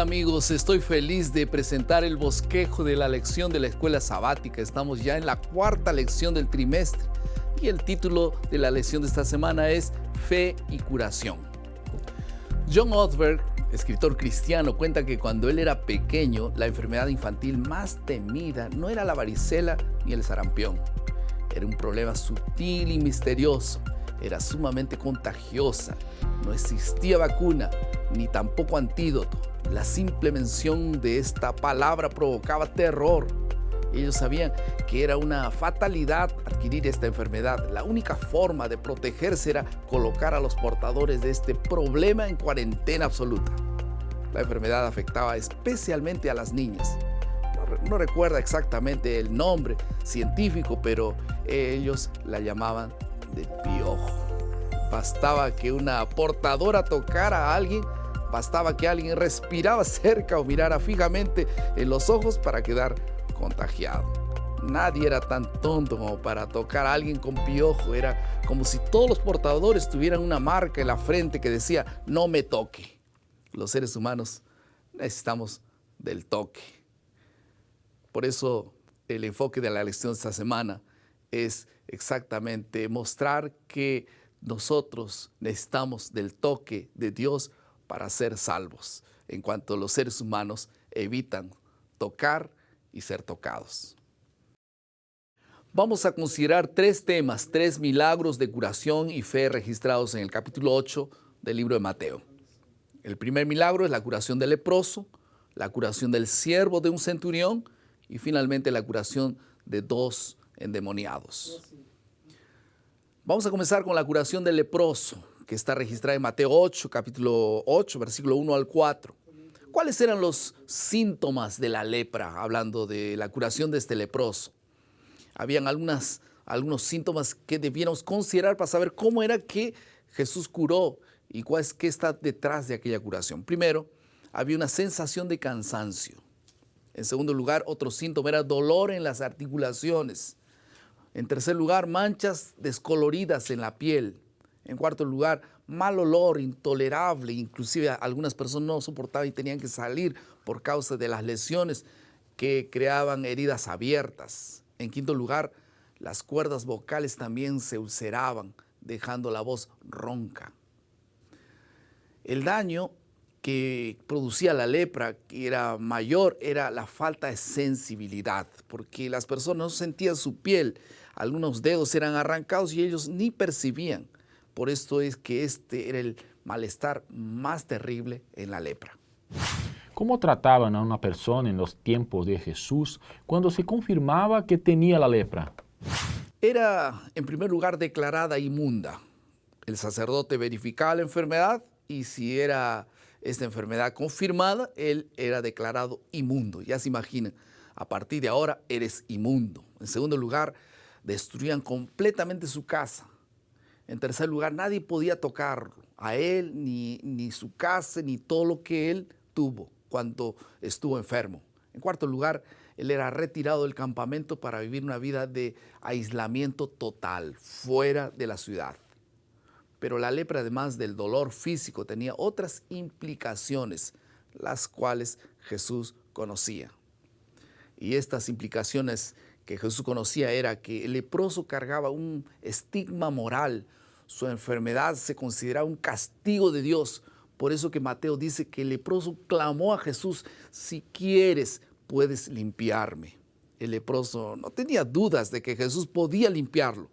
amigos? Estoy feliz de presentar el bosquejo de la lección de la escuela sabática. Estamos ya en la cuarta lección del trimestre y el título de la lección de esta semana es Fe y Curación. John Ortberg, escritor cristiano, cuenta que cuando él era pequeño, la enfermedad infantil más temida no era la varicela ni el sarampión. Era un problema sutil y misterioso. Era sumamente contagiosa. No existía vacuna ni tampoco antídoto. La simple mención de esta palabra provocaba terror. Ellos sabían que era una fatalidad adquirir esta enfermedad. La única forma de protegerse era colocar a los portadores de este problema en cuarentena absoluta. La enfermedad afectaba especialmente a las niñas. No recuerda exactamente el nombre científico, pero ellos la llamaban de piojo. Bastaba que una portadora tocara a alguien, bastaba que alguien respiraba cerca o mirara fijamente en los ojos para quedar contagiado. Nadie era tan tonto como para tocar a alguien con piojo. Era como si todos los portadores tuvieran una marca en la frente que decía, no me toque. Los seres humanos necesitamos del toque. Por eso el enfoque de la lección de esta semana es exactamente mostrar que nosotros necesitamos del toque de Dios para ser salvos, en cuanto los seres humanos evitan tocar y ser tocados. Vamos a considerar tres temas, tres milagros de curación y fe registrados en el capítulo 8 del libro de Mateo. El primer milagro es la curación del leproso, la curación del siervo de un centurión y finalmente la curación de 2 endemoniados. Vamos a comenzar con la curación del leproso, que está registrada en Mateo 8, capítulo 8, versículo 1 al 4. ¿Cuáles eran los síntomas de la lepra, hablando de la curación de este leproso? Habían algunos síntomas que debiéramos considerar para saber cómo era que Jesús curó y qué está detrás de aquella curación. Primero, había una sensación de cansancio. En segundo lugar, otro síntoma era dolor en las articulaciones. En tercer lugar, manchas descoloridas en la piel. En cuarto lugar, mal olor intolerable. Inclusive algunas personas no soportaban y tenían que salir por causa de las lesiones que creaban heridas abiertas. En quinto lugar, las cuerdas vocales también se ulceraban, dejando la voz ronca. El daño que producía la lepra, que era mayor, era la falta de sensibilidad, porque las personas no sentían su piel. Algunos dedos eran arrancados y ellos ni percibían. Por esto es que este era el malestar más terrible en la lepra. ¿Cómo trataban a una persona en los tiempos de Jesús cuando se confirmaba que tenía la lepra? Era, en primer lugar, declarada inmunda. El sacerdote verificaba la enfermedad y si era esta enfermedad confirmada, él era declarado inmundo. Ya se imaginan, a partir de ahora eres inmundo. En segundo lugar, destruían completamente su casa. En tercer lugar, nadie podía tocarlo, a él, ni su casa, ni todo lo que él tuvo cuando estuvo enfermo. En cuarto lugar, él era retirado del campamento para vivir una vida de aislamiento total, fuera de la ciudad. Pero la lepra, además del dolor físico, tenía otras implicaciones, las cuales Jesús conocía. Y estas implicaciones que Jesús conocía era que el leproso cargaba un estigma moral. Su enfermedad se consideraba un castigo de Dios. Por eso que Mateo dice que el leproso clamó a Jesús, si quieres, puedes limpiarme. El leproso no tenía dudas de que Jesús podía limpiarlo.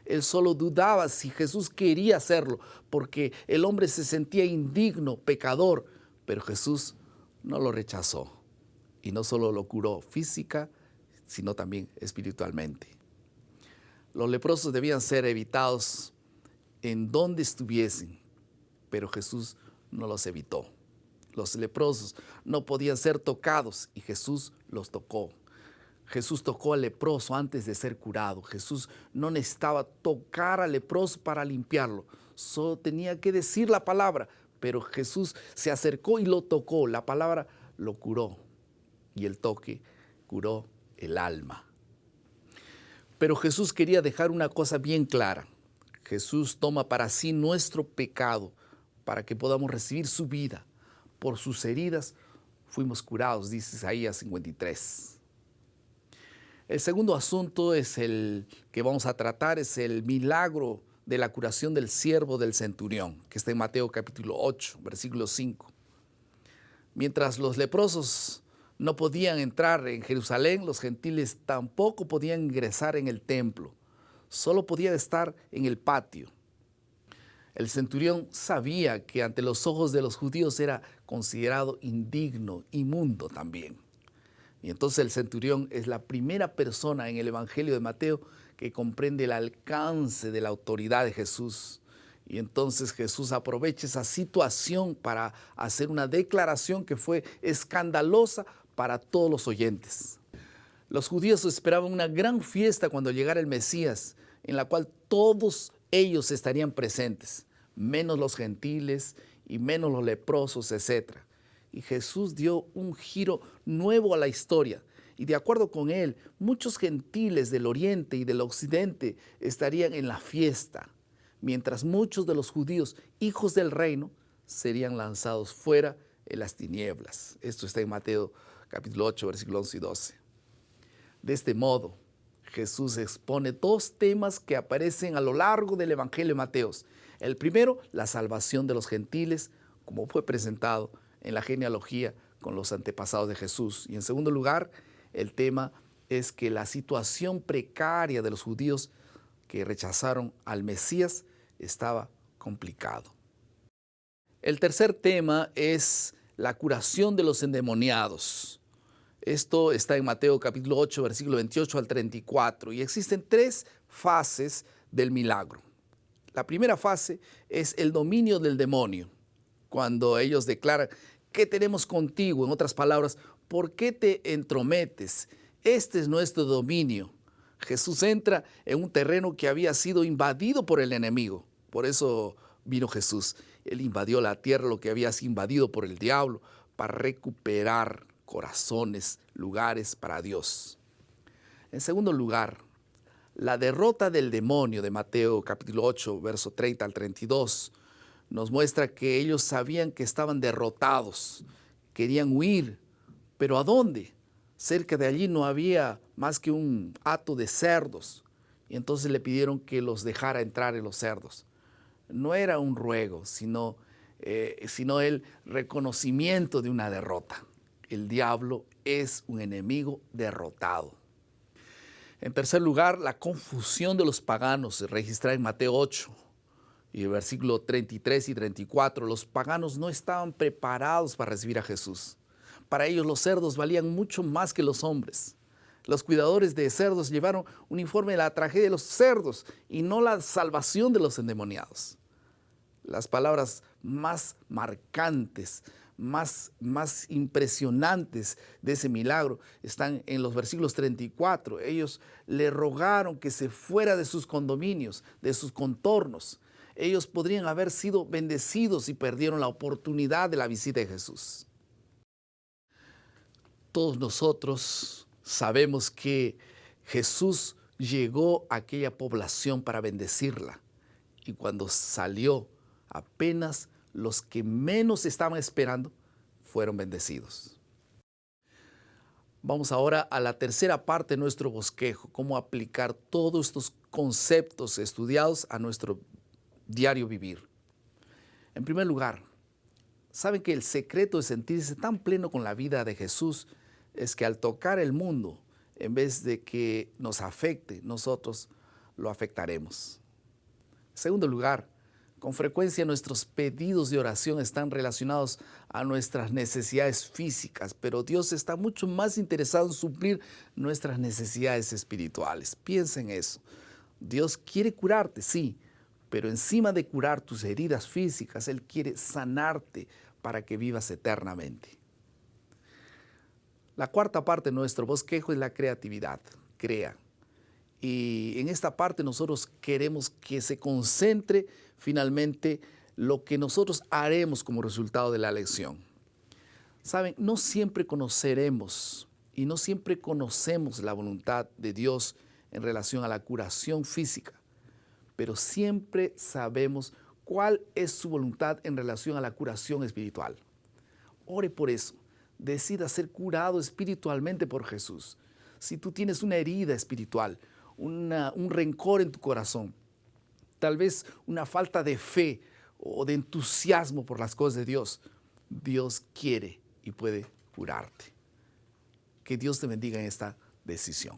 Él solo dudaba si Jesús quería hacerlo, porque el hombre se sentía indigno, pecador, pero Jesús no lo rechazó. Y no solo lo curó física, sino también espiritualmente. Los leprosos debían ser evitados en donde estuviesen, pero Jesús no los evitó. Los leprosos no podían ser tocados y Jesús los tocó. Jesús tocó al leproso antes de ser curado. Jesús no necesitaba tocar al leproso para limpiarlo. Solo tenía que decir la palabra, pero Jesús se acercó y lo tocó. La palabra lo curó y el toque curó el alma. Pero Jesús quería dejar una cosa bien clara. Jesús toma para sí nuestro pecado para que podamos recibir su vida. Por sus heridas fuimos curados, dice Isaías 53. El segundo asunto es el que vamos a tratar, es el milagro de la curación del siervo del centurión, que está en Mateo capítulo 8, versículo 5. Mientras los leprosos no podían entrar en Jerusalén, los gentiles tampoco podían ingresar en el templo, solo podían estar en el patio. El centurión sabía que ante los ojos de los judíos era considerado indigno, inmundo también. Y entonces el centurión es la primera persona en el Evangelio de Mateo que comprende el alcance de la autoridad de Jesús. Y entonces Jesús aprovecha esa situación para hacer una declaración que fue escandalosa para todos los oyentes. Los judíos esperaban una gran fiesta cuando llegara el Mesías, en la cual todos ellos estarían presentes, menos los gentiles y menos los leprosos, etc. Y Jesús dio un giro nuevo a la historia. Y de acuerdo con él, muchos gentiles del oriente y del occidente estarían en la fiesta, mientras muchos de los judíos, hijos del reino, serían lanzados fuera en las tinieblas. Esto está en Mateo capítulo 8, versículos 11 y 12. De este modo, Jesús expone dos temas que aparecen a lo largo del Evangelio de Mateo. El primero, la salvación de los gentiles, como fue presentado en la genealogía con los antepasados de Jesús. Y en segundo lugar, el tema es que la situación precaria de los judíos que rechazaron al Mesías estaba complicado. El tercer tema es la curación de los endemoniados. Esto está en Mateo capítulo 8, versículo 28 al 34, y existen tres fases del milagro. La primera fase es el dominio del demonio, cuando ellos declaran: ¿qué tenemos contigo? En otras palabras, ¿por qué te entrometes? Este es nuestro dominio. Jesús entra en un terreno que había sido invadido por el enemigo. Por eso vino Jesús. Él invadió la tierra, lo que había sido invadido por el diablo, para recuperar corazones, lugares para Dios. En segundo lugar, la derrota del demonio de Mateo capítulo 8, verso 30 al 32, nos muestra que ellos sabían que estaban derrotados, querían huir, pero ¿a dónde? Cerca de allí no había más que un hato de cerdos, y entonces le pidieron que los dejara entrar en los cerdos. No era un ruego, sino el reconocimiento de una derrota. El diablo es un enemigo derrotado. En tercer lugar, la confusión de los paganos se registra en Mateo 8 y el versículo 33 y 34. Los paganos no estaban preparados para recibir a Jesús. Para ellos los cerdos valían mucho más que los hombres. Los cuidadores de cerdos llevaron un informe de la tragedia de los cerdos y no la salvación de los endemoniados. Las palabras más marcantes, más impresionantes de ese milagro están en los versículos 34. Ellos le rogaron que se fuera de sus condominios, de sus contornos. Ellos podrían haber sido bendecidos y perdieron la oportunidad de la visita de Jesús. Todos nosotros sabemos que Jesús llegó a aquella población para bendecirla, y cuando salió, apenas los que menos estaban esperando fueron bendecidos. Vamos ahora a la tercera parte de nuestro bosquejo, cómo aplicar todos estos conceptos estudiados a nuestro diario vivir. En primer lugar, saben que el secreto de sentirse tan pleno con la vida de Jesús es que al tocar el mundo, en vez de que nos afecte, nosotros lo afectaremos. En segundo lugar, con frecuencia nuestros pedidos de oración están relacionados a nuestras necesidades físicas, pero Dios está mucho más interesado en suplir nuestras necesidades espirituales. Piensa en eso. Dios quiere curarte, sí, pero encima de curar tus heridas físicas, Él quiere sanarte para que vivas eternamente. La cuarta parte de nuestro bosquejo es la creatividad. Crea. Y en esta parte nosotros queremos que se concentre finalmente lo que nosotros haremos como resultado de la lección. Saben, no siempre conoceremos y no siempre conocemos la voluntad de Dios en relación a la curación física, pero siempre sabemos cuál es su voluntad en relación a la curación espiritual. Ore por eso. decida ser curado espiritualmente por Jesús. Si tú tienes una herida espiritual, un rencor en tu corazón, tal vez una falta de fe o de entusiasmo por las cosas de Dios, Dios quiere y puede curarte. Que Dios te bendiga en esta decisión.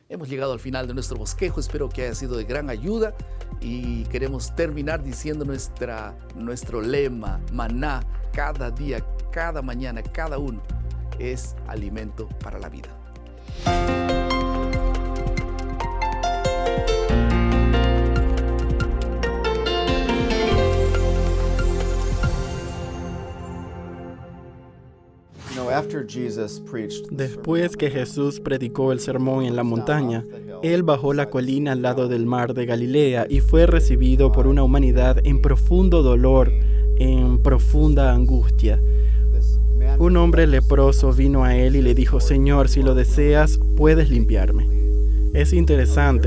Hemos llegado al final de nuestro bosquejo, espero que haya sido de gran ayuda y queremos terminar diciendo nuestro lema, maná, cada día, cada mañana, cada uno es alimento para la vida. Después que Jesús predicó el sermón en la montaña, él bajó la colina al lado del mar de Galilea y fue recibido por una humanidad en profundo dolor, en profunda angustia. Un hombre leproso vino a él y le dijo: Señor, si lo deseas, puedes limpiarme. Es interesante